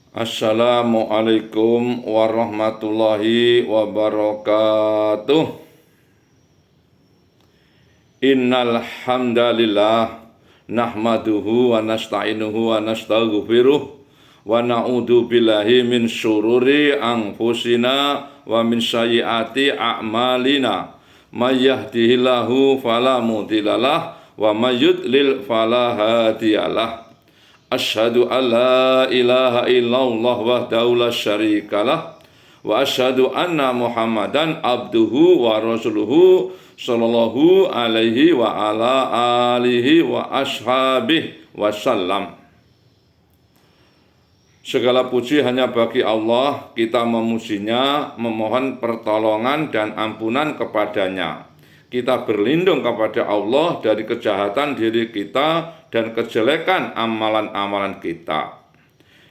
Assalamualaikum warahmatullahi wabarakatuh. Innal hamdalillah nahmaduhu wa nasta'inuhu wa nastaghfiruh wa na'udzu billahi min syururi anfusina wa min sayyiati a'malina. May yahdihillahu fala mudhillalah wa may yudlil fala hadiyalah. Asyhadu an la ilaha illallah wahdahu la syarikalah wa asyhadu anna Muhammadan abduhu wa rasuluhu sallallahu alaihi wa ala alihi wa ashabihi wasallam. Segala puji hanya bagi Allah, kita memujinya, memohon pertolongan dan ampunan kepadanya. Kita berlindung kepada Allah dari kejahatan diri kita dan kejelekan amalan-amalan kita.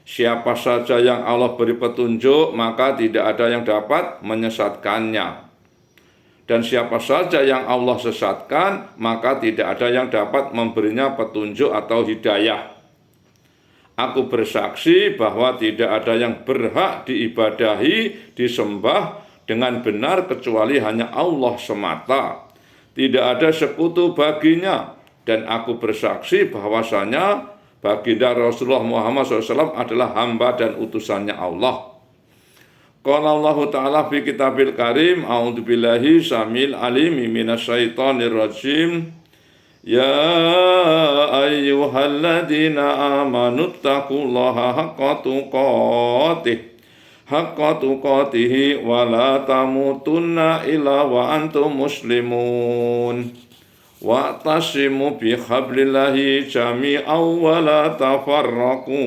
Siapa saja yang Allah beri petunjuk, maka tidak ada yang dapat menyesatkannya. Dan siapa saja yang Allah sesatkan, maka tidak ada yang dapat memberinya petunjuk atau hidayah. Aku bersaksi bahwa tidak ada yang berhak diibadahi, disembah dengan benar kecuali hanya Allah semata. Tidak ada sekutu baginya, dan aku bersaksi bahwasanya baginda Rasulullah Muhammad SAW adalah hamba dan utusannya Allah. Qala Allah Ta'ala fi kitabil karim, a'udzubillahi samil alimi minasyaitonir rajim. Ya ayyuhalladzina amanu taqullaha haqqa tuqatih wa la tamutunna illa wa antum muslimun. Wa'tasimu bihablillahi jami'aw wa la tafarraqu.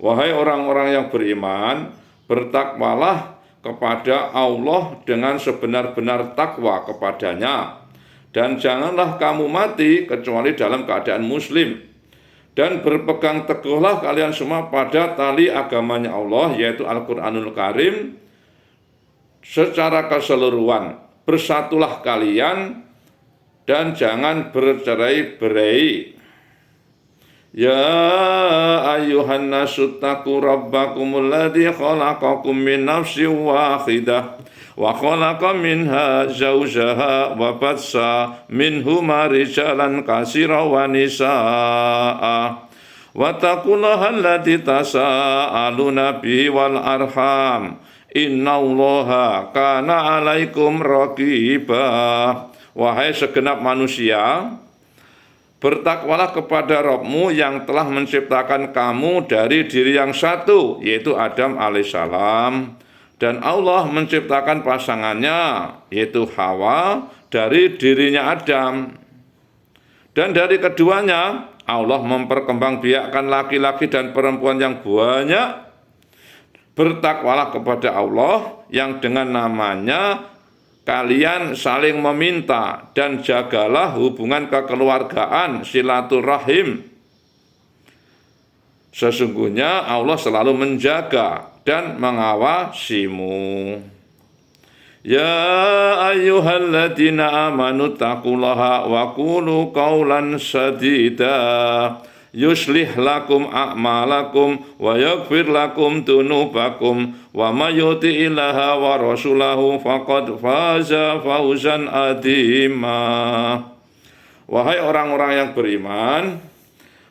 Wahai orang-orang yang beriman, bertakwalah kepada Allah dengan sebenar-benar takwa kepadanya, dan janganlah kamu mati kecuali dalam keadaan muslim. Dan berpegang teguhlah kalian semua pada tali agamanya Allah, yaitu Al-Quranul Karim, secara keseluruhan. Bersatulah kalian dan jangan bercerai-berai. Ya ayyuhan nasu taqu rabbakumul ladzi khalaqakum min nafsin wahidah wa khalaqa minha zawjaha wa batsa minhuma rijalan katsiran wa nisaa wa taqullaha alladzi tasaaluna bihi wal arham innallaha kana 'alaikum raqiba. Wahai segenap manusia, bertakwalah kepada Rabbmu yang telah menciptakan kamu dari diri yang satu, yaitu Adam alaihissalam. Dan Allah menciptakan pasangannya, yaitu Hawa, dari dirinya Adam. Dan dari keduanya, Allah memperkembangbiakkan laki-laki dan perempuan yang banyak. Bertakwalah kepada Allah yang dengan namanya kalian saling meminta, dan jagalah hubungan kekeluargaan, silaturahim. Sesungguhnya Allah selalu menjaga dan mengawasimu. Ya ayyuhalladzina amanu taqullaha wa qulu qawlan sadida yuslih lakum a'malakum wa yaghfir lakum dunubakum wa may yuti'illaha wa rasulahu faqad faza fawzan adzima. Wahai orang-orang yang beriman,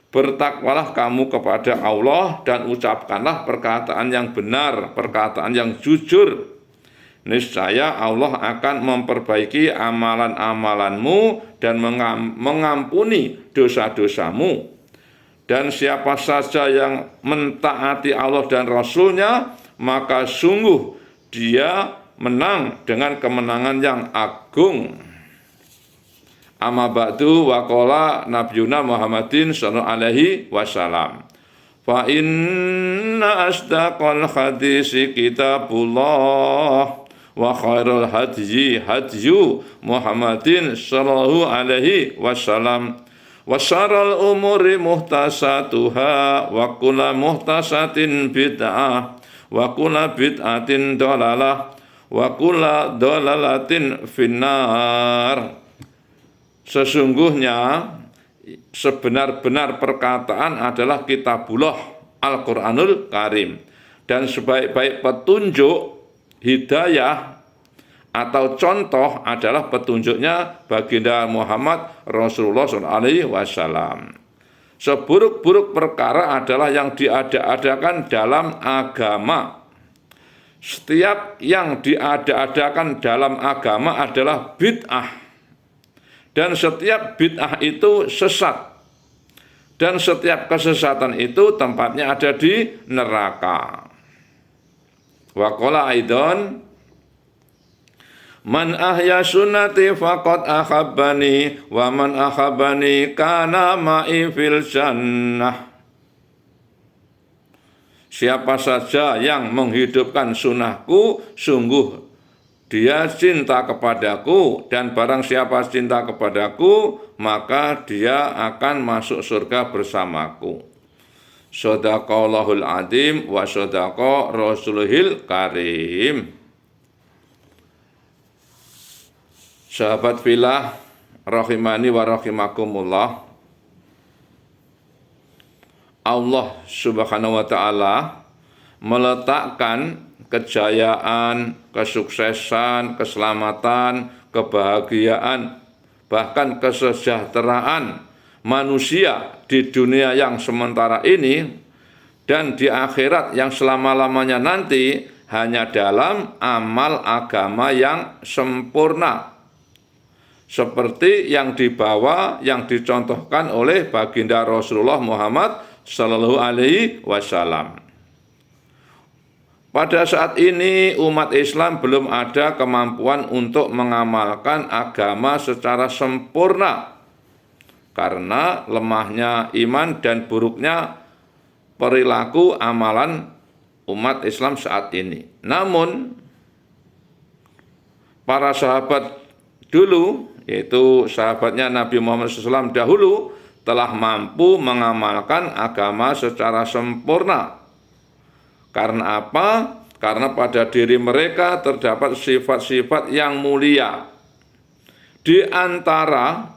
bertakwalah kamu kepada Allah dan ucapkanlah perkataan yang benar, perkataan yang jujur. Niscaya Allah akan memperbaiki amalan-amalanmu dan mengampuni dosa-dosamu. Dan siapa saja yang mentaati Allah dan Rasulnya, maka sungguh dia menang dengan kemenangan yang agung. Amma ba'du wa qala nabiyuna Muhammadin sallallahu alaihi wasallam. Fa inna asdaqal hadisi kitabullah wa khairul hadyi hadyu Muhammadin sallallahu alaihi wasallam. Wa syarrul umuri muhtasatuha wa kullu muhtasatin bid'ah wa kullu bid'atin dhalalah wa kullu dhalalatin finnar. Sesungguhnya sebenar-benar perkataan adalah kitabullah, Al-Qur'anul Karim. Dan sebaik-baik petunjuk hidayah atau contoh adalah petunjuknya baginda Muhammad Rasulullah SAW. Seburuk-buruk perkara adalah yang diada-adakan dalam agama. Setiap yang diada-adakan dalam agama adalah bid'ah. Dan setiap bid'ah itu sesat. Dan setiap kesesatan itu tempatnya ada di neraka. Wa qala aidan man ahya sunnati faqad ahabbani wa man ahabbani kana ma'i fil jannah. Siapa saja yang menghidupkan sunnahku, sungguh dia cinta kepadaku, dan barang siapa cinta kepadaku, maka dia akan masuk surga bersamaku. Shadaqallahul adzim wa shadaqa rasulihil karim. Sahabat fillah rahimani wa rahimakumullah, Allah Subhanahu wa taala meletakkan kejayaan, kesuksesan, keselamatan, kebahagiaan, bahkan kesejahteraan manusia di dunia yang sementara ini dan di akhirat yang selama-lamanya nanti hanya dalam amal agama yang sempurna, seperti yang dibawa, yang dicontohkan oleh baginda Rasulullah Muhammad Sallallahu Alaihi Wasallam. Pada saat ini umat Islam belum ada kemampuan untuk mengamalkan agama secara sempurna karena lemahnya iman dan buruknya perilaku amalan umat Islam saat ini. Namun para sahabat dulu, yaitu sahabatnya Nabi Muhammad SAW dahulu, telah mampu mengamalkan agama secara sempurna. Karena apa? Karena pada diri mereka terdapat sifat-sifat yang mulia. Di antara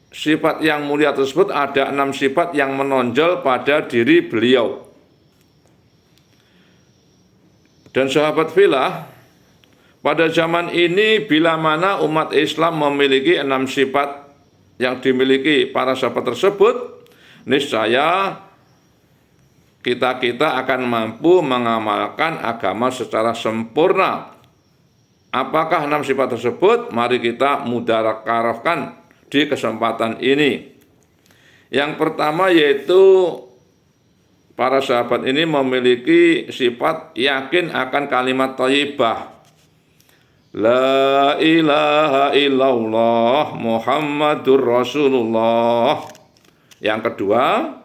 sifat yang mulia tersebut ada 6 sifat yang menonjol pada diri beliau. Dan sahabat fillah, pada zaman ini bila mana umat Islam memiliki 6 sifat yang dimiliki para sahabat tersebut, niscaya kita akan mampu mengamalkan agama secara sempurna. Apakah 6 sifat tersebut? Mari kita mudzakarahkan di kesempatan ini. Yang pertama yaitu para sahabat ini memiliki sifat yakin akan kalimat thayyibah. La ilaha illallah Muhammadur Rasulullah. Yang kedua,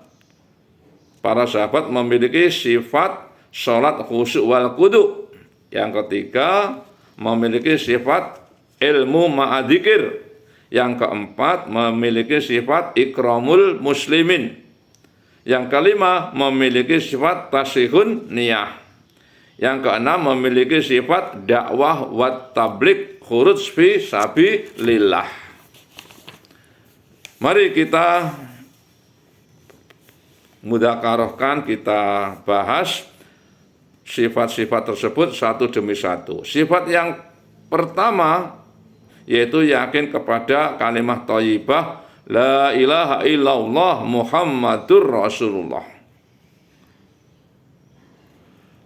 para sahabat memiliki sifat sholat khusyuk wal kudu. Yang ketiga, memiliki sifat ilmu ma'adzikir. Yang keempat, memiliki sifat ikramul muslimin. Yang kelima, memiliki sifat tasihun niyah. Yang keenam, memiliki sifat dakwah wat tabligh khuruj fi sabilillah. Mari kita mudzakarahkan, kita bahas sifat-sifat tersebut satu demi satu. Sifat yang pertama yaitu yakin kepada kalimat thayyibah la ilaha illallah Muhammadur Rasulullah.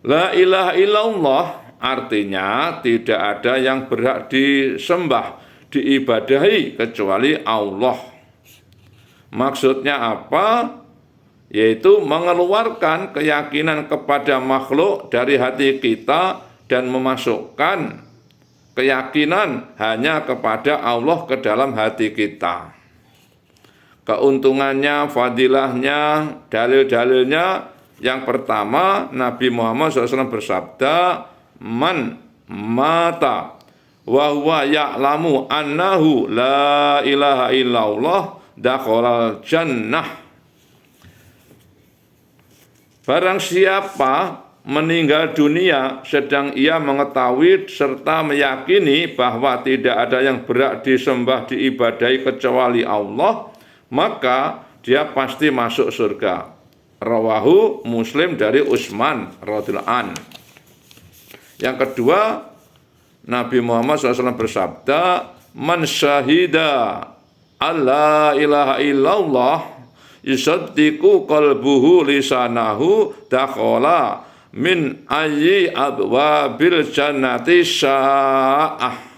La ilaha illallah artinya tidak ada yang berhak disembah, diibadahi kecuali Allah. Maksudnya apa? Yaitu mengeluarkan keyakinan kepada makhluk dari hati kita dan memasukkan keyakinan hanya kepada Allah ke dalam hati kita. Keuntungannya, fadilahnya, dalil-dalilnya, yang pertama Nabi Muhammad SAW bersabda, man mata wa huwa ya'lamu annahu la ilaha illallah dakhalal jannah. Barang siapa meninggal dunia sedang ia mengetahui serta meyakini bahwa tidak ada yang berhak disembah diibadahi kecuali Allah, maka dia pasti masuk surga. Rawahu Muslim dari Utsman radhiyallahu an. Yang kedua, Nabi Muhammad SAW bersabda, "Man syahida alla ilaha illallah yusaddiqu qalbuhu lisanahu dakhala min ayyi abwabil jannati sya'ah."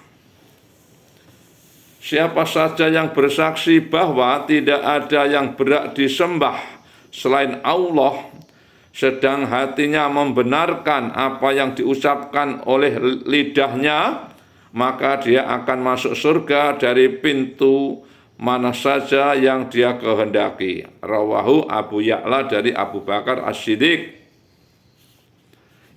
Siapa saja yang bersaksi bahwa tidak ada yang berhak disembah selain Allah, sedang hatinya membenarkan apa yang diucapkan oleh lidahnya, maka dia akan masuk surga dari pintu mana saja yang dia kehendaki. Rawahu Abu Ya'la dari Abu Bakar As-Siddiq.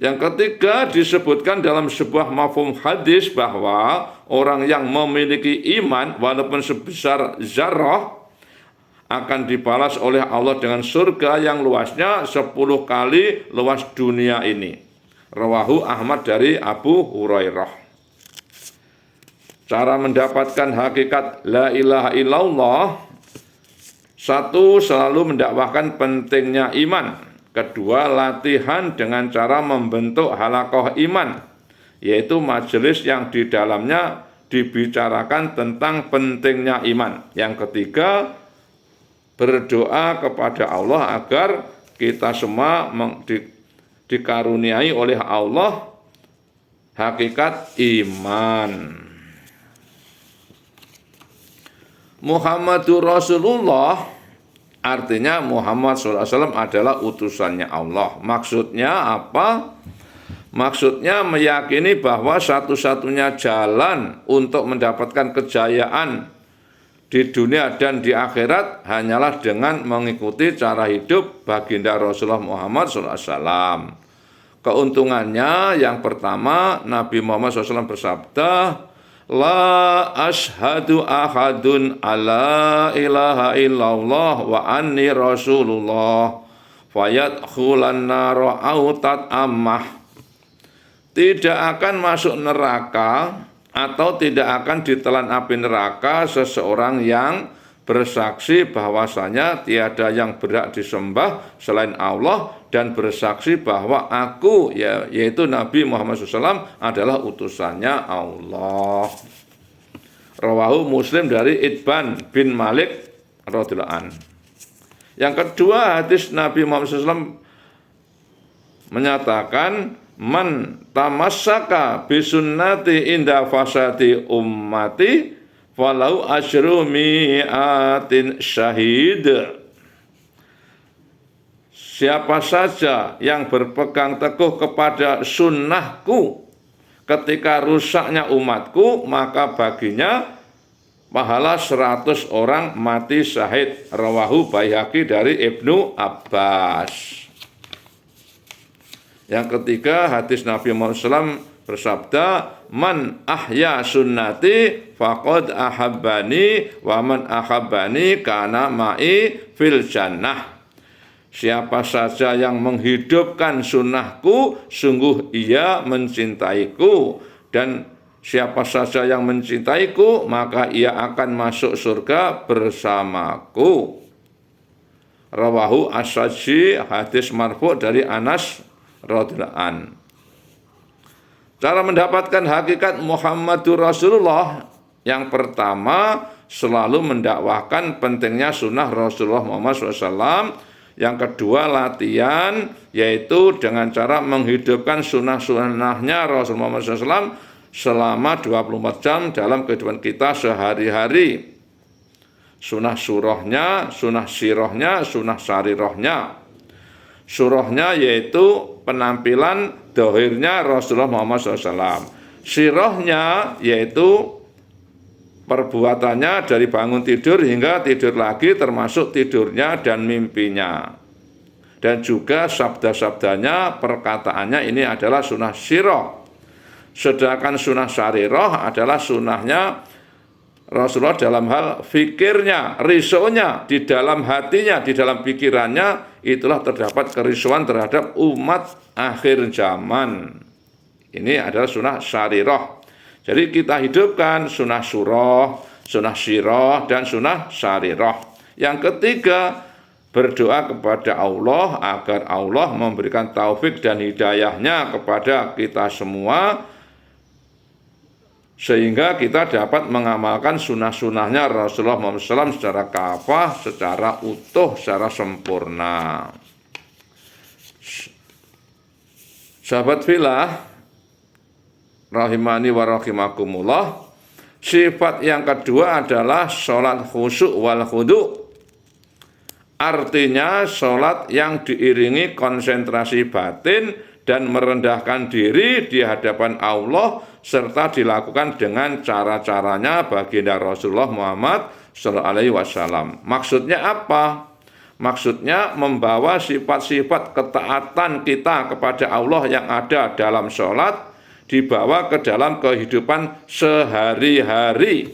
Yang ketiga, disebutkan dalam sebuah mafhum hadis bahwa orang yang memiliki iman walaupun sebesar zarrah akan dibalas oleh Allah dengan surga yang luasnya 10 kali luas dunia ini. Rawahu Ahmad dari Abu Hurairah. Cara mendapatkan hakikat la ilaha illallah: satu, selalu mendakwahkan pentingnya iman. Kedua, latihan dengan cara membentuk halaqah iman, yaitu majelis yang di dalamnya dibicarakan tentang pentingnya iman. Yang ketiga, berdoa kepada Allah agar kita semua dikaruniai oleh Allah hakikat iman. Muhammadur Rasulullah artinya Muhammad SAW adalah utusannya Allah. Maksudnya apa? Maksudnya meyakini bahwa satu-satunya jalan untuk mendapatkan kejayaan di dunia dan di akhirat hanyalah dengan mengikuti cara hidup baginda Rasulullah Muhammad SAW. Keuntungannya yang pertama, Nabi Muhammad SAW bersabda, "La ashhadu ahadun ala ilaha illallah wa anni rasulullah fayadkhulan nara autat ammah." Tidak akan masuk neraka atau tidak akan ditelan api neraka seseorang yang bersaksi bahwasanya tiada yang berhak disembah selain Allah dan bersaksi bahwa aku, yaitu Nabi Muhammad SAW, adalah utusannya Allah. Rawahu Muslim dari Itban bin Malik radhiyallahu an. Yang kedua, hadis Nabi Muhammad SAW menyatakan, "Man tamassaka bisunnati inda fasati ummati walau asyru mi'atin syahid." Siapa saja yang berpegang teguh kepada sunnahku ketika rusaknya umatku, maka baginya pahala 100 orang mati syahid. Rawahu Baihaqi dari Ibnu Abbas. Yang ketiga, hadis Nabi Muhammad SAW bersabda, "Man ahya sunnati faqad ahabbani wa man ahabbani kana ma'i fil jannah." Siapa saja yang menghidupkan sunnahku, sungguh ia mencintaiku, dan siapa saja yang mencintaiku, maka ia akan masuk surga bersamaku. Rawahu As-Sajji, hadis marfu' dari Anas radhiyallahu an. Cara mendapatkan hakikat Muhammadur Rasulullah: yang pertama, selalu mendakwahkan pentingnya sunnah Rasulullah Muhammad SAW. Yang kedua, latihan, yaitu dengan cara menghidupkan sunnah-sunnahnya Rasulullah Muhammad SAW selama 24 jam dalam kehidupan kita sehari-hari. Sunnah surahnya, sunnah sirahnya, sunnah sarirahnya. Surahnya yaitu penampilan dohirnya Rasulullah Muhammad SAW. Sirahnya yaitu perbuatannya dari bangun tidur hingga tidur lagi, termasuk tidurnya dan mimpinya. Dan juga sabda-sabdanya, perkataannya, ini adalah sunnah sirah. Sedangkan sunnah sarirah adalah sunnahnya Rasulullah dalam hal fikirnya, risaunya, di dalam hatinya, di dalam pikirannya, itulah terdapat kerisauan terhadap umat akhir zaman. Ini adalah sunnah sarirah. Jadi kita hidupkan sunnah surah, sunnah sirah, dan sunnah sarirah. Yang ketiga, berdoa kepada Allah agar Allah memberikan taufik dan hidayahnya kepada kita semua, sehingga kita dapat mengamalkan sunnah-sunnahnya Rasulullah Muhammad SAW secara kafah, secara utuh, secara sempurna. Sahabat fillah rahimani wa rahimakumullah, sifat yang kedua adalah sholat khusyuk wal khudu'. Artinya sholat yang diiringi konsentrasi batin dan merendahkan diri di hadapan Allah, serta dilakukan dengan cara-caranya baginda Rasulullah Muhammad SAW. Maksudnya apa? Maksudnya membawa sifat-sifat ketaatan kita kepada Allah yang ada dalam sholat dibawa ke dalam kehidupan sehari-hari.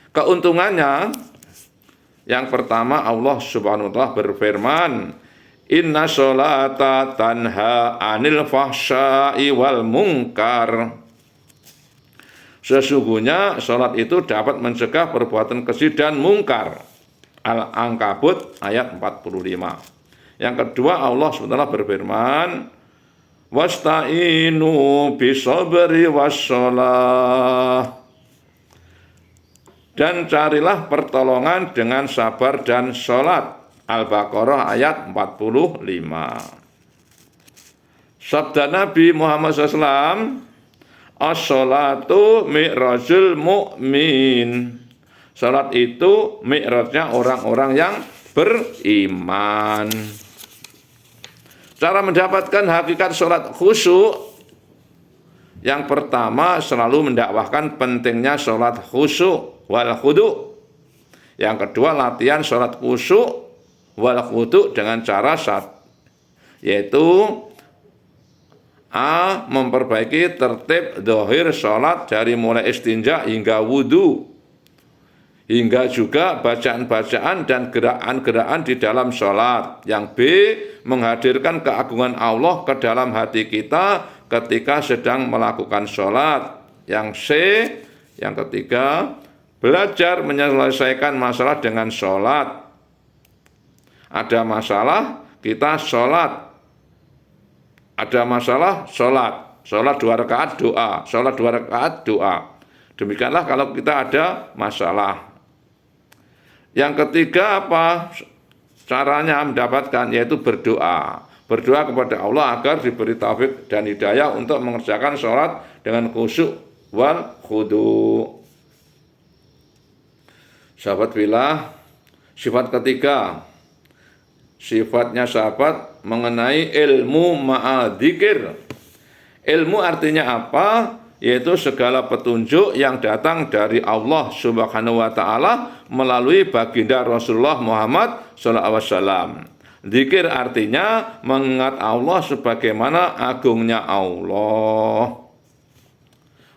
Keuntungannya, yang pertama, Allah Subhanahu wa ta'ala berfirman, Inna sholata tanha anil fahsya'i wal munkar. Sesungguhnya sholat itu dapat mencegah perbuatan keji dan mungkar. Al-Ankabut ayat 45. Yang kedua, Allah Subhanahu wa ta'ala berfirman, Wasta'inu bisabri wassholah. Dan carilah pertolongan dengan sabar dan sholat. Al-Baqarah ayat 45. Sabda Nabi Muhammad SAW, As-sholatu mi'rajul mu'min. Sholat itu mi'rajnya orang-orang yang beriman. Cara mendapatkan hakikat sholat khusyuk, yang pertama selalu mendakwahkan pentingnya sholat khusyuk wal khudu'. Yang kedua, latihan sholat khusyuk wal khudu' dengan cara yaitu A. Memperbaiki tertib zahir sholat dari mulai istinja hingga wudu, hingga juga bacaan-bacaan dan gerakan-gerakan di dalam sholat. Yang B. Menghadirkan keagungan Allah ke dalam hati kita ketika sedang melakukan sholat. Yang C. Yang ketiga, belajar menyelesaikan masalah dengan sholat. Ada masalah, kita sholat. Ada masalah, sholat. Sholat 2 rakaat doa. Sholat 2 rakaat doa. Demikianlah kalau kita ada masalah. Yang ketiga apa? Caranya mendapatkan, yaitu berdoa. Berdoa kepada Allah agar diberi taufik dan hidayah untuk mengerjakan sholat dengan khusyuk wal khudu'. Sahabat fillah, sifat ketiga, sifatnya sahabat mengenai ilmu ma'adzikir. Ilmu artinya apa? Yaitu segala petunjuk yang datang dari Allah Subhanahu wa ta'ala melalui baginda Rasulullah Muhammad SAW. Zikir artinya mengingat Allah sebagaimana agungnya Allah.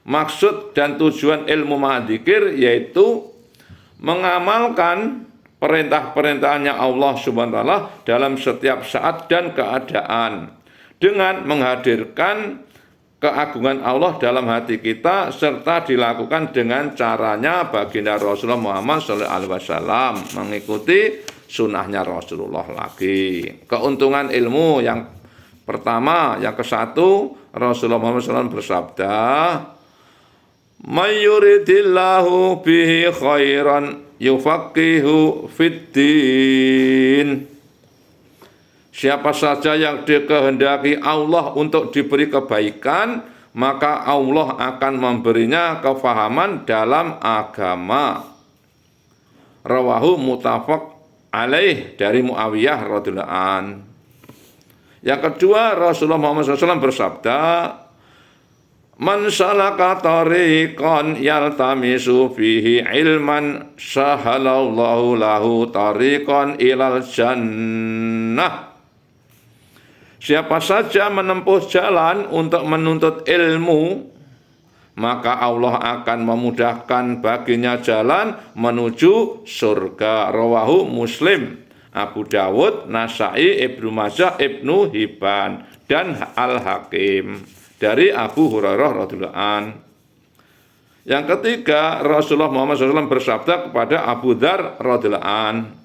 Maksud dan tujuan ilmu ma'adzikir yaitu mengamalkan perintah-perintahnya Allah Subhanahu wa ta'ala dalam setiap saat dan keadaan, dengan menghadirkan keagungan Allah dalam hati kita, serta dilakukan dengan caranya baginda Rasulullah Muhammad SAW, mengikuti sunnahnya Rasulullah lagi. Keuntungan ilmu yang pertama, yang ke-1, Rasulullah Muhammad SAW bersabda, May yuridillahu bihi khairan yufaqihu fiddin. Siapa saja yang dikehendaki Allah untuk diberi kebaikan, maka Allah akan memberinya kefahaman dalam agama. Rawahu muttafaq alaih, dari Muawiyah radhiyallahu an. Yang kedua, Rasulullah Muhammad SAW bersabda, Man salaka tariqan yaltamisu fihi ilman sahalallahu lahu tariqan ilal jannah. Siapa saja menempuh jalan untuk menuntut ilmu, maka Allah akan memudahkan baginya jalan menuju surga. Rawahu Muslim, Abu Dawud, Nasai, Ibnu Majah, Ibnu Hibban, dan Al-Hakim. Dari Abu Hurairah radhiyallahu an. Yang ketiga, Rasulullah Muhammad SAW bersabda kepada Abu Dzar radhiyallahu an,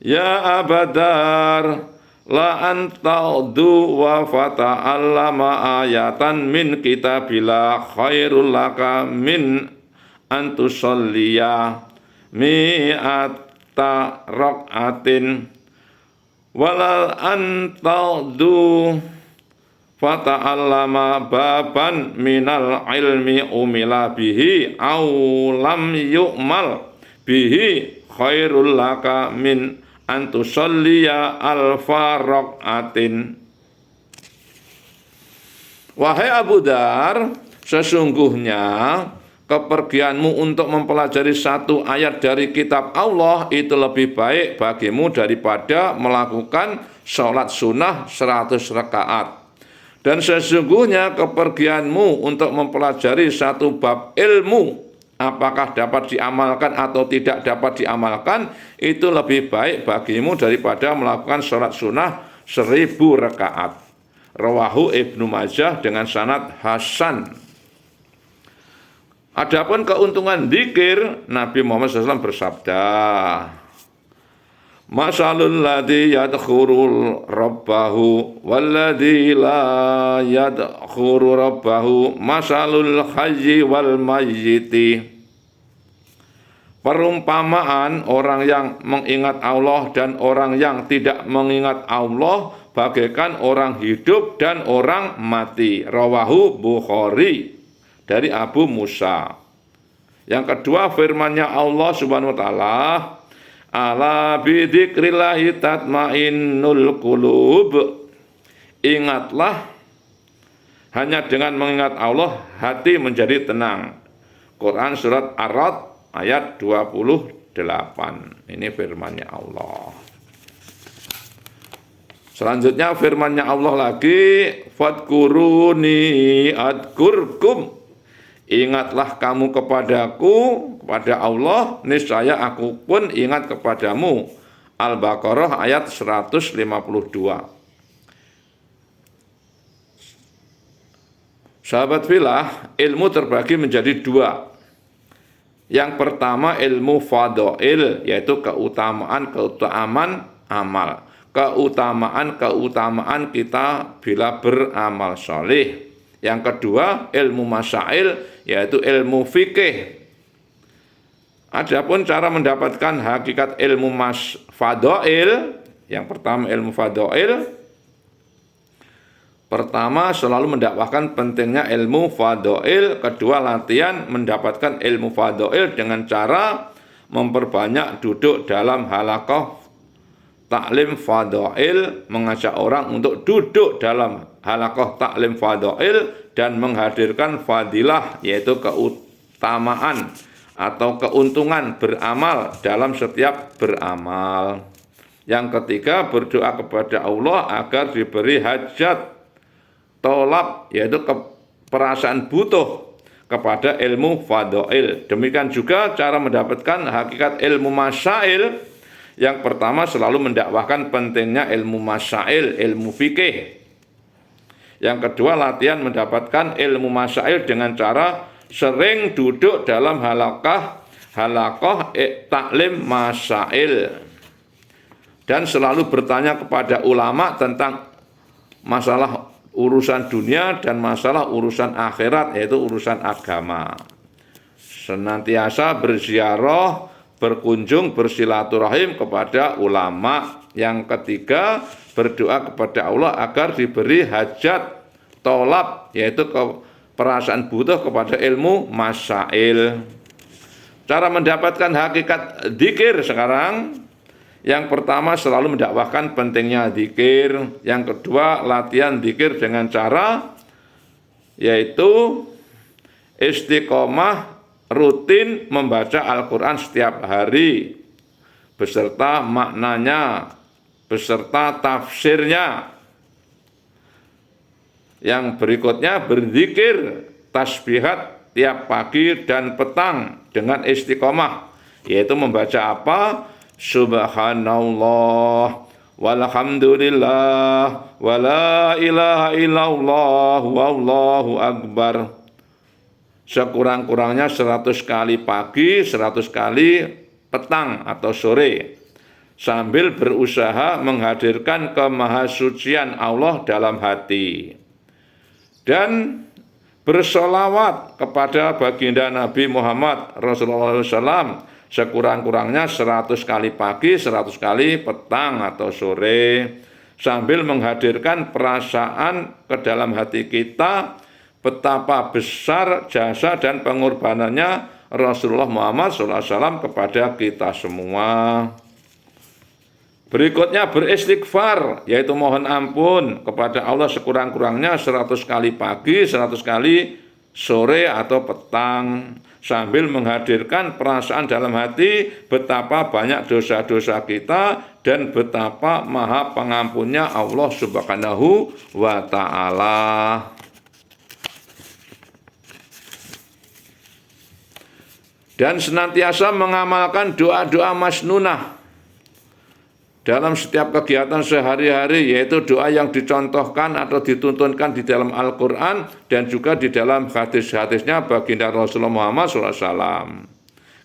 Ya Abadar, la antaudu wa fata'allama ayatan min kitabillah khairul laka min antusalliya mi'ata rak'atin walal antaudu fata'allama baban minal ilmi umila bihi aw lam yu'mal bihi khairul laka min antusalliya alfa rak'atin. Wahai Abu Dar, sesungguhnya kepergianmu untuk mempelajari satu ayat dari kitab Allah itu lebih baik bagimu daripada melakukan sholat sunnah 100 rakaat. Dan sesungguhnya kepergianmu untuk mempelajari satu bab ilmu, apakah dapat diamalkan atau tidak dapat diamalkan, itu lebih baik bagimu daripada melakukan sholat sunnah 1000 rakaat. Rawahu Ibnu Majah dengan sanad hasan. Adapun keuntungan dzikir, Nabi Muhammad SAW bersabda, Masalul ladzi yadkhuru rabbahu walladzi la yadkhuru rabbahu masalul hayyi wal mayyiti. Perumpamaan orang yang mengingat Allah dan orang yang tidak mengingat Allah bagaikan orang hidup dan orang mati. Rawahu Bukhari dari Abu Musa. Yang kedua firman-Nya Allah Subhanahu wa taala, ala bidzikrillahi tatmainnul qulub. Ingatlah, hanya dengan mengingat Allah hati menjadi tenang. Quran surat Ar-Ra'd ayat 28. Ini firman-Nya Allah. Selanjutnya firman-Nya Allah lagi, fadkuruni adkurkum. Ingatlah kamu kepadaku, kepada Allah, niscaya aku pun ingat kepadamu. Al-Baqarah ayat 152. Sahabat fillah, ilmu terbagi menjadi dua. Yang pertama ilmu fadhail, yaitu keutamaan amal. Keutamaan kita bila beramal soleh. Yang kedua ilmu masail, yaitu ilmu fikih. Adapun cara mendapatkan hakikat ilmu fadhail, yang pertama ilmu fadhail, pertama selalu mendakwahkan pentingnya ilmu fadhail, kedua latihan mendapatkan ilmu fadhail dengan cara memperbanyak duduk dalam halaqah taklim fadhail, mengajak orang untuk duduk dalam halaqah taklim fadhail dan menghadirkan fadilah, yaitu keutamaan atau keuntungan beramal dalam setiap beramal. Yang ketiga berdoa kepada Allah agar diberi hajat tolab, yaitu perasaan butuh kepada ilmu fadhail. Demikian juga cara mendapatkan hakikat ilmu masail. Yang pertama selalu mendakwahkan pentingnya ilmu masail, ilmu fikih. Yang kedua latihan mendapatkan ilmu masail dengan cara sering duduk dalam halaqah taklim masail. Dan selalu bertanya kepada ulama tentang masalah urusan dunia dan masalah urusan akhirat, yaitu urusan agama. Senantiasa berziarah, berkunjung, bersilaturahim kepada ulama. Yang ketiga, berdoa kepada Allah agar diberi hajat tolab, yaitu perasaan butuh kepada ilmu masail. Cara mendapatkan hakikat dzikir sekarang, yang pertama selalu mendakwahkan pentingnya dzikir. Yang kedua latihan dzikir dengan cara yaitu istiqomah rutin membaca Al-Quran setiap hari beserta maknanya, beserta tafsirnya. Yang berikutnya berzikir tasbihat tiap pagi dan petang dengan istiqomah, yaitu membaca apa? Subhanallah walhamdulillah wala ilaha illallah wallahu akbar. Sekurang-kurangnya 100 kali pagi, 100 kali petang atau sore. sambil berusaha menghadirkan kemahasucian Allah dalam hati. Dan bersolawat kepada baginda Nabi Muhammad Rasulullah SAW sekurang-kurangnya 100 kali pagi, 100 kali petang atau sore, sambil menghadirkan perasaan ke dalam hati kita betapa besar jasa dan pengorbanannya Rasulullah Muhammad SAW kepada kita semua. Berikutnya beristighfar, yaitu mohon ampun kepada Allah sekurang-kurangnya 100 kali pagi, 100 kali sore atau petang, sambil menghadirkan perasaan dalam hati betapa banyak dosa-dosa kita dan betapa maha pengampunnya Allah Subhanahu wa ta'ala. Dan senantiasa mengamalkan doa-doa masnunah dalam setiap kegiatan sehari-hari, yaitu doa yang dicontohkan atau dituntunkan di dalam Al-Quran dan juga di dalam hadis-hadisnya baginda Rasulullah Muhammad SAW.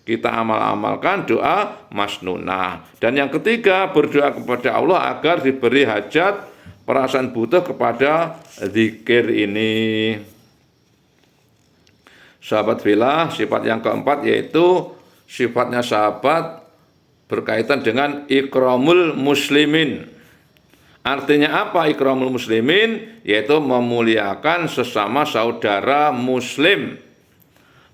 Kita amal-amalkan doa masnunah. Dan yang ketiga, berdoa kepada Allah agar diberi hajat, perasaan butuh kepada zikir ini. Sahabat fillah, sifat yang keempat yaitu sifatnya sahabat berkaitan dengan ikramul muslimin. Artinya apa ikramul muslimin? Yaitu memuliakan sesama saudara muslim.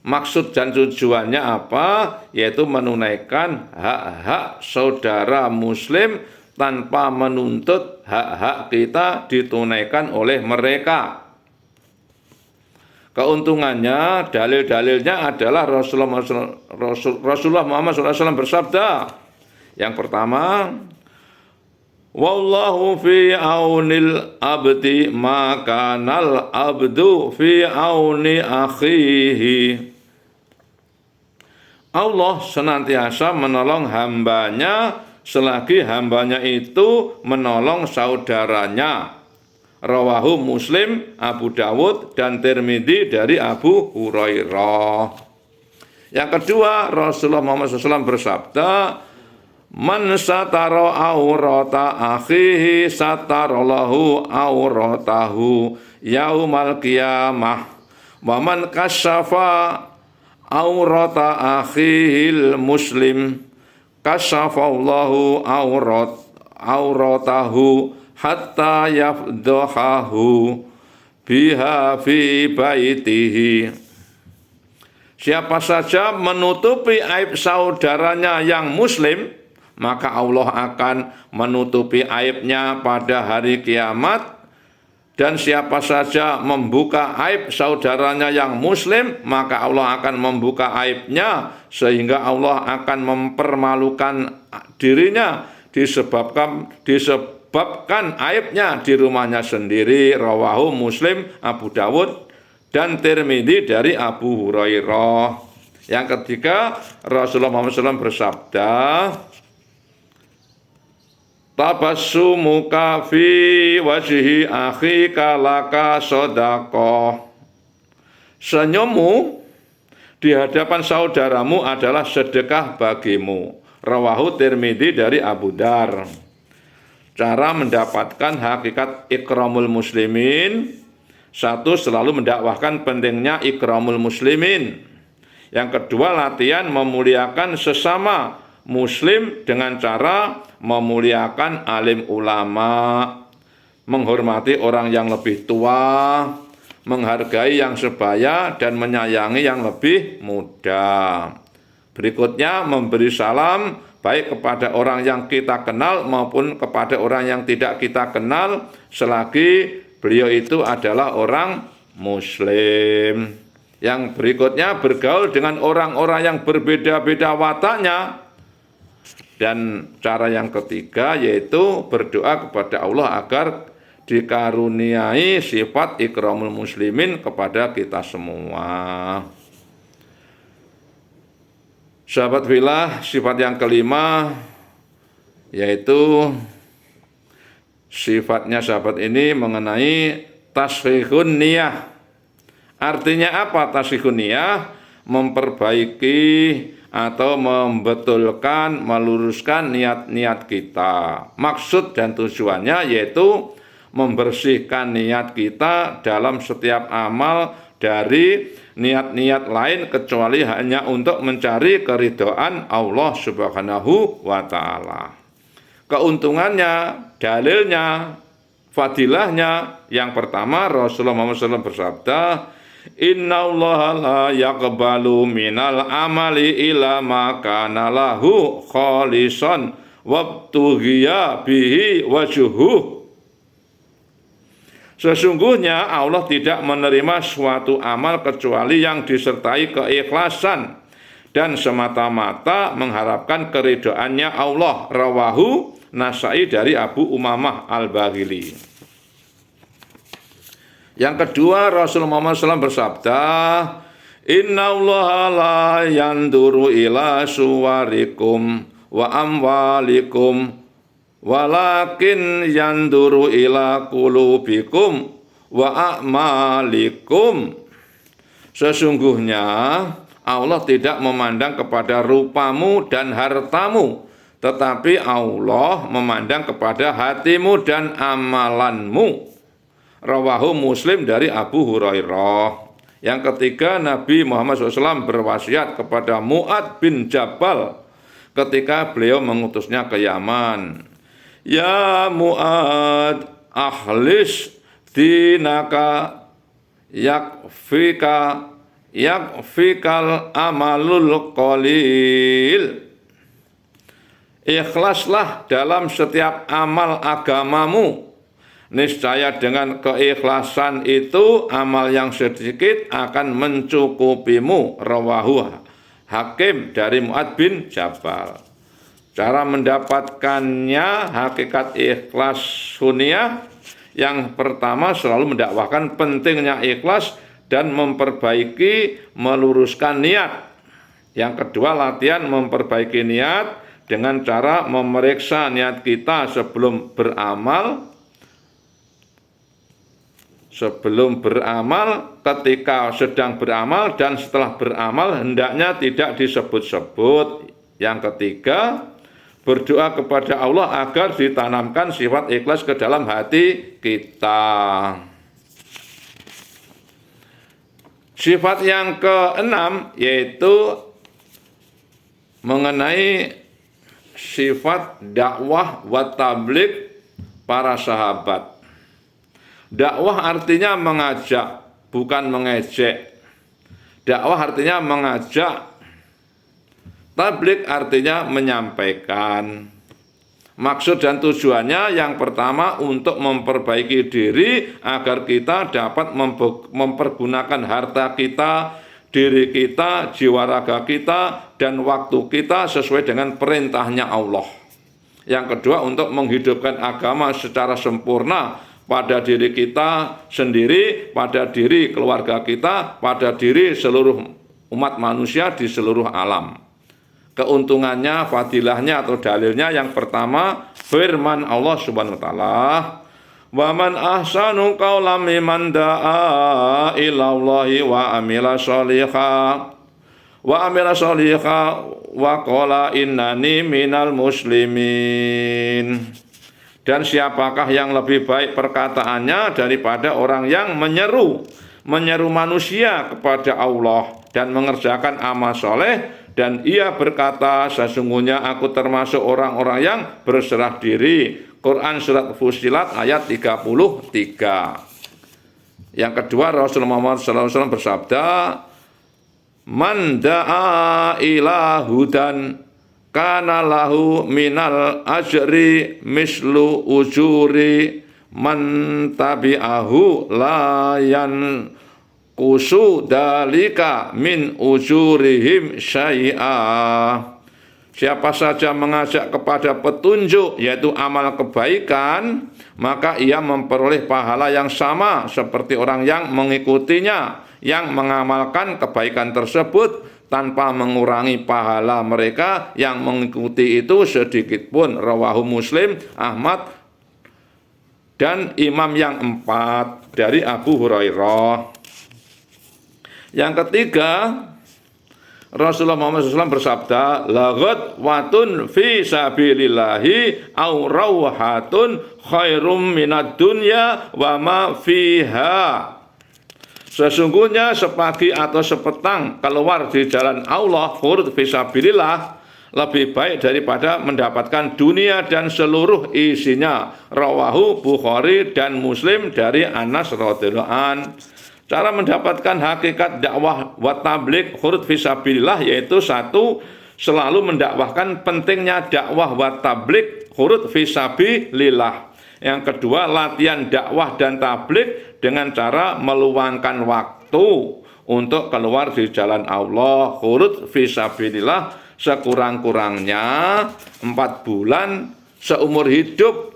Maksud dan tujuannya apa? Yaitu menunaikan hak-hak saudara muslim tanpa menuntut hak-hak kita ditunaikan oleh mereka. Keuntungannya, dalil-dalilnya adalah Rasulullah Muhammad SAW bersabda. Yang pertama, wallahu fi aunil abdi makanal abdu fi auni akhihi. Allah senantiasa menolong hambanya selagi hambanya itu menolong saudaranya. Rawahu Muslim, Abu Dawud, dan Tirmidzi dari Abu Hurairah. Yang kedua, Rasulullah Muhammad SAW bersabda, man satara aurata akhihi satarallahu auratahu yaumal qiyamah wa man kasyafa aurata akhihil muslim kasyafallahu auratahu hatta yafdahahu biha fi baitihi. Siapa saja menutupi aib saudaranya yang muslim, maka Allah akan menutupi aibnya pada hari kiamat. Dan siapa saja membuka aib saudaranya yang muslim, maka Allah akan membuka aibnya, sehingga Allah akan mempermalukan dirinya disebabkan aibnya di rumahnya sendiri. Rawahu Muslim, Abu Dawud, dan Tirmidzi dari Abu Hurairah. Yang ketiga, Rasulullah Muhammad SAW bersabda, tabassumuka fi wajhi akhika laka shadaqah. Senyummu di hadapan saudaramu adalah sedekah bagimu. Rawahu Tirmidzi dari Abu Dar. Cara mendapatkan hakikat ikramul muslimin. Satu, selalu mendakwahkan pentingnya ikramul muslimin. Yang kedua, latihan memuliakan sesama muslim dengan cara memuliakan alim ulama, menghormati orang yang lebih tua, menghargai yang sebaya, dan menyayangi yang lebih muda. Berikutnya, memberi salam baik kepada orang yang kita kenal maupun kepada orang yang tidak kita kenal, selagi beliau itu adalah orang muslim. Yang berikutnya, bergaul dengan orang-orang yang berbeda-beda wataknya. Dan cara yang ketiga yaitu berdoa kepada Allah agar dikaruniai sifat ikramul muslimin kepada kita semua. Sahabat fillah, sifat yang kelima yaitu sifatnya sahabat ini mengenai tasfihun niyah. Artinya apa tasfihun niyah? Memperbaiki atau membetulkan, meluruskan niat-niat kita. Maksud dan tujuannya yaitu membersihkan niat kita dalam setiap amal dari niat-niat lain kecuali hanya untuk mencari keridhaan Allah Subhanahu wa ta'ala. Keuntungannya, dalilnya, fadilahnya, yang pertama Rasulullah Muhammad SAW bersabda, Inna Allah la yaqbalu minal amali ila ma kana lahu khalisan wabtughiya bihi wajhuh. Sesungguhnya Allah tidak menerima suatu amal kecuali yang disertai keikhlasan dan semata-mata mengharapkan keridhaannya Allah. Rawahu Nasai dari Abu Umamah Al-Baghili. Yang kedua, Rasulullah Muhammad SAW bersabda, Inna Allah la yanduru ila suwarikum wa amwalikum walakin yanduru ila qulubikum wa a'malikum. Sesungguhnya Allah tidak memandang kepada rupamu dan hartamu, tetapi Allah memandang kepada hatimu dan amalanmu. Rawahu Muslim dari Abu Hurairah. Yang ketiga, Nabi Muhammad SAW berwasiat kepada Mu'ad bin Jabal ketika beliau mengutusnya ke Yaman. Ya Mu'ad, akhlis dinaka yakfikal amalul qalil. Ikhlaslah dalam setiap amal agamamu. Niscaya dengan keikhlasan itu amal yang sedikit akan mencukupimu. Rawahu Hakim dari Mu'ad bin Jabal. Cara mendapatkannya, hakikat ikhlas sunnah, yang pertama selalu mendakwahkan pentingnya ikhlas dan memperbaiki, meluruskan niat. Yang kedua, latihan memperbaiki niat dengan cara memeriksa niat kita sebelum beramal, ketika sedang beramal, dan setelah beramal hendaknya tidak disebut-sebut. Yang ketiga, berdoa kepada Allah agar ditanamkan sifat ikhlas ke dalam hati kita. Sifat yang keenam yaitu mengenai sifat dakwah wa tabligh para sahabat. Dakwah artinya mengajak, bukan mengejek. Dakwah artinya mengajak. Tabligh artinya menyampaikan. Maksud dan tujuannya yang pertama untuk memperbaiki diri agar kita dapat mempergunakan harta kita, diri kita, jiwa raga kita, dan waktu kita sesuai dengan perintahnya Allah. Yang kedua, untuk menghidupkan agama secara sempurna pada diri kita sendiri, pada diri keluarga kita, pada diri seluruh umat manusia di seluruh alam. Keuntungannya, fadilahnya atau dalilnya yang pertama, firman Allah Subhanahu wa taala, "Wa man ahsanu qawlan mimman da'a ila Allahi wa amila sholiha wa qala innani minal muslimin." Dan siapakah yang lebih baik perkataannya daripada orang yang menyeru manusia kepada Allah dan mengerjakan amal soleh, dan ia berkata, sesungguhnya aku termasuk orang-orang yang berserah diri. Quran surat Fussilat ayat 33. Yang kedua, Rasulullah Muhammad SAW bersabda, "Man da'a ila hudan kana lahu minal ajri mislu ujuri man tabi'ahu layan kusu dalika min ujurihim syai'ah." Siapa saja mengajak kepada petunjuk, yaitu amal kebaikan, maka ia memperoleh pahala yang sama seperti orang yang mengikutinya, yang mengamalkan kebaikan tersebut tanpa mengurangi pahala mereka yang mengikuti itu sedikit pun. Rawahu Muslim, Ahmad, dan imam yang empat dari Abu Hurairah. Yang ketiga, Rasulullah Muhammad SAW bersabda, "Lagat watun fi sabilillahi au rawhatun khairum minad dunya wa ma fiha." Sesungguhnya sepagi atau sepetang keluar di jalan Allah, khurud fi sabilillah, lebih baik daripada mendapatkan dunia dan seluruh isinya. Rawahu Bukhari dan Muslim dari Anas radhiyallahu an. Cara mendapatkan hakikat dakwah wa tabligh khurud fi sabilillah yaitu satu, selalu mendakwahkan pentingnya dakwah wa tabligh khurud fi sabilillah. Yang kedua, latihan dakwah dan tabligh dengan cara meluangkan waktu untuk keluar di jalan Allah, khurud fi sabilillah sekurang-kurangnya 4 bulan seumur hidup.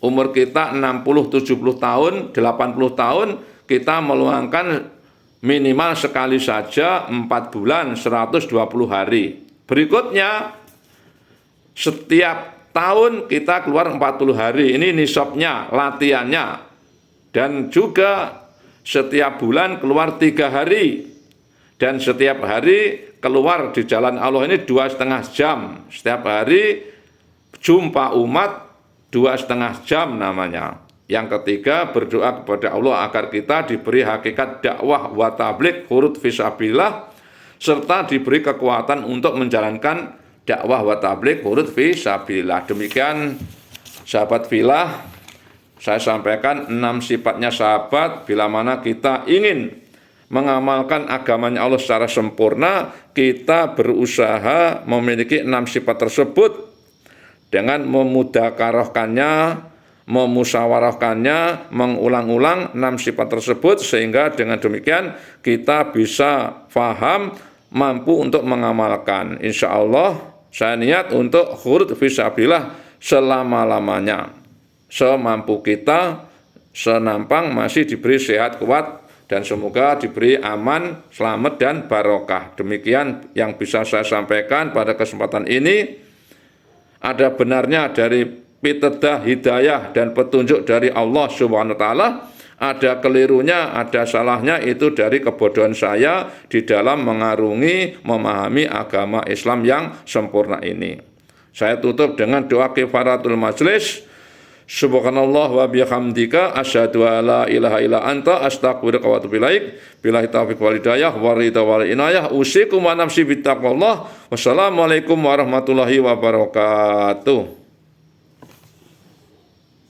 Umur kita 60, 70 tahun, 80 tahun, kita meluangkan minimal sekali saja 4 bulan 120 hari. Berikutnya, setiap tahun kita keluar 40 hari. Ini nisabnya, latihannya. Dan juga setiap bulan keluar 3 hari. Dan setiap hari keluar di jalan Allah ini 2,5 jam. Setiap hari jumpa umat 2,5 jam namanya. Yang ketiga, berdoa kepada Allah agar kita diberi hakikat dakwah wa tabligh khurud fi sabilillah serta diberi kekuatan untuk menjalankan dakwah wa tabligh khurud fi sabilillah. Demikian sahabat filah, saya sampaikan 6 sifatnya sahabat. Bila mana kita ingin mengamalkan agamanya Allah secara sempurna, kita berusaha memiliki 6 sifat tersebut dengan memudzakarahkannya, memusyawarahkannya, mengulang-ulang 6 sifat tersebut, sehingga dengan demikian kita bisa faham, mampu untuk mengamalkan. Insya Allah saya niat untuk khurud fi sabilillah selama-lamanya, semampu kita, senampang masih diberi sehat kuat, dan semoga diberi aman, selamat, dan barokah. Demikian yang bisa saya sampaikan pada kesempatan ini. Ada benarnya dari pitedah hidayah dan petunjuk dari Allah Subhanahu wa taala, ada kelirunya, ada salahnya itu dari kebodohan saya di dalam mengarungi, memahami agama Islam yang sempurna ini. Saya tutup dengan doa kifaratul majlis. Subhanallah wa bihamdika asyhadu an la ilaha illa anta astaghfiruka wa atubu ilaik. Billahi taufiq wal hidayah wa ridha wal inayah. Usikum wa nafsi bittaqwallah. Wassalamualaikum warahmatullahi wabarakatuh.